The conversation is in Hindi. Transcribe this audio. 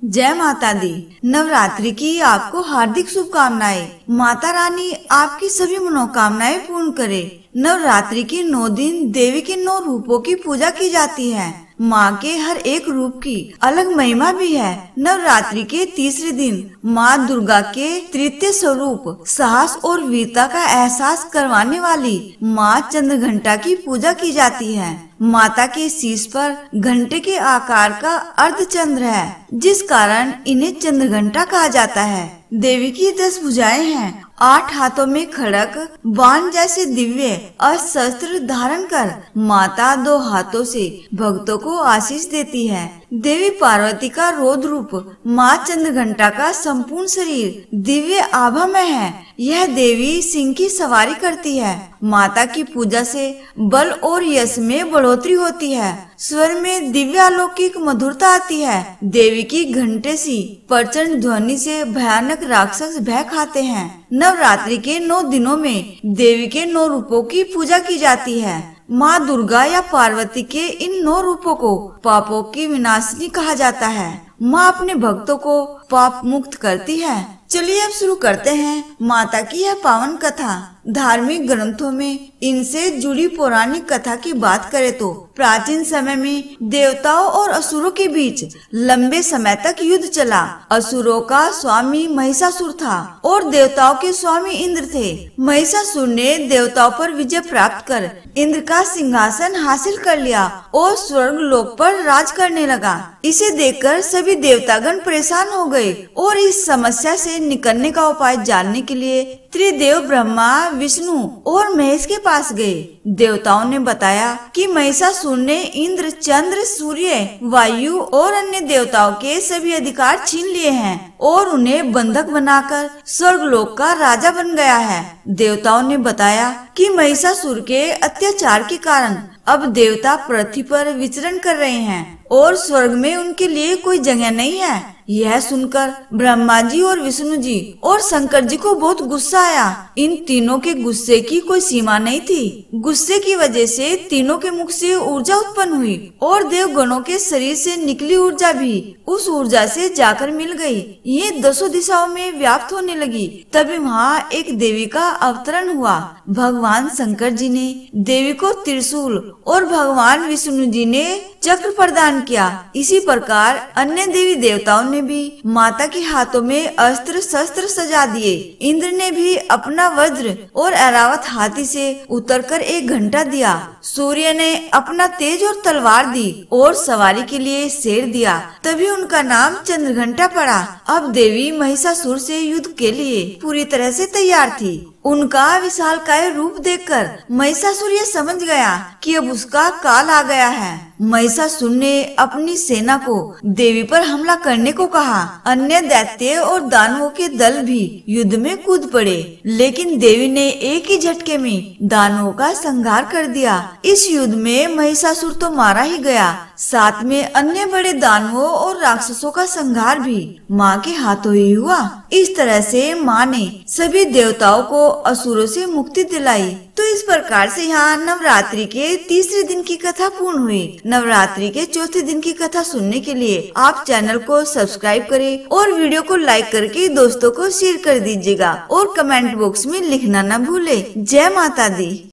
जय माता दी। नवरात्रि की आपको हार्दिक शुभकामनाएं। माता रानी आपकी सभी मनोकामनाएं पूर्ण करे। नवरात्रि के 9 दिन देवी के 9 रूपों की पूजा की जाती है। माँ के हर एक रूप की अलग महिमा भी है। नवरात्रि के तीसरे दिन माँ दुर्गा के तृतीय स्वरूप साहस और वीरता का एहसास करवाने वाली माँ चंद्रघंटा की पूजा की जाती है। माता के शीश पर घंटे के आकार का अर्धचंद्र है, जिस कारण इन्हें चंद्रघंटा कहा जाता है। देवी की 10 भुजाएं हैं। 8 हाथों में खड़क बाण जैसे दिव्य अस्त्र धारण कर माता 2 हाथों से भक्तों को आशीष देती है। देवी पार्वती का रौद्र रूप माँ चंद्रघंटा का संपूर्ण शरीर दिव्य आभामय है। यह देवी सिंह की सवारी करती है। माता की पूजा से बल और यश में बढ़ोतरी होती है। स्वर में दिव्य अलौकिक मधुरता आती है। देवी की घंटे सी प्रचंड ध्वनि से भयानक राक्षस भय खाते हैं। नवरात्रि के 9 दिनों में देवी के 9 रूपों की पूजा की जाती है। माँ दुर्गा या पार्वती के इन 9 रूपों को पापों की विनाशिनी कहा जाता है। माँ अपने भक्तों को पाप मुक्त करती है। चलिए अब शुरू करते हैं माता की यह पावन कथा। धार्मिक ग्रंथों में इनसे जुड़ी पौराणिक कथा की बात करें तो प्राचीन समय में देवताओं और असुरों के बीच लंबे समय तक युद्ध चला। असुरों का स्वामी महिषासुर था और देवताओं के स्वामी इंद्र थे। महिषासुर ने देवताओं पर विजय प्राप्त कर इंद्र का सिंहासन हासिल कर लिया और स्वर्ग लोक पर राज करने लगा। इसे देखकर सभी देवतागण परेशान हो गए और इस समस्या से निकलने का उपाय जानने के लिए त्रिदेव ब्रह्मा, विष्णु और महेश के पास गए। देवताओं ने बताया कि महिषासुर ने इंद्र, चंद्र, सूर्य, वायु और अन्य देवताओं के सभी अधिकार छीन लिए हैं और उन्हें बंधक बनाकर स्वर्गलोक का राजा बन गया है। देवताओं ने बताया कि महिषासुर के अत्याचार के कारण अब देवता पृथ्वी पर विचरण कर रहे हैं और स्वर्ग में उनके लिए कोई जगह नहीं है। यह सुनकर ब्रह्मा जी और विष्णु जी और शंकर जी को बहुत गुस्सा आया। इन तीनों के गुस्से की कोई सीमा नहीं थी। गुस्से की वजह से तीनों के मुख से ऊर्जा उत्पन्न हुई और देवगणों के शरीर से निकली ऊर्जा भी उस ऊर्जा से जाकर मिल गई। ये 10 दिशाओं में व्याप्त होने लगी। तभी वहाँ एक देवी का अवतरण हुआ। भगवान शंकर जी ने देवी को त्रिशूल और भगवान विष्णु जी ने चक्र प्रदान किया। इसी प्रकार अन्य देवी देवताओं ने भी माता के हाथों में अस्त्र शस्त्र सजा दिए। इंद्र ने भी अपना वज्र और ऐरावत हाथी से उतरकर एक घंटा दिया। सूर्य ने अपना तेज और तलवार दी और सवारी के लिए शेर दिया। तभी उनका नाम चंद्रघंटा पड़ा। अब देवी महिषासुर से युद्ध के लिए पूरी तरह से तैयार थी। उनका विशालकाय रूप देखकर महिषासुर ये समझ गया कि अब उसका काल आ गया है। महिषासुर ने अपनी सेना को देवी पर हमला करने को कहा। अन्य दैत्य और दानवों के दल भी युद्ध में कूद पड़े, लेकिन देवी ने एक ही झटके में दानवों का संहार कर दिया। इस युद्ध में महिषासुर तो मारा ही गया, साथ में अन्य बड़े दानवों और राक्षसों का संहार भी माँ के हाथों ही हुआ। इस तरह से माँ ने सभी देवताओं को असुरों से मुक्ति दिलाई। तो इस प्रकार से यहाँ नवरात्रि के तीसरे दिन की कथा पूर्ण हुई। नवरात्रि के चौथे दिन की कथा सुनने के लिए आप चैनल को सब्सक्राइब करें और वीडियो को लाइक करके दोस्तों को शेयर कर दीजिएगा और कमेंट बॉक्स में लिखना न भूले। जय माता दी।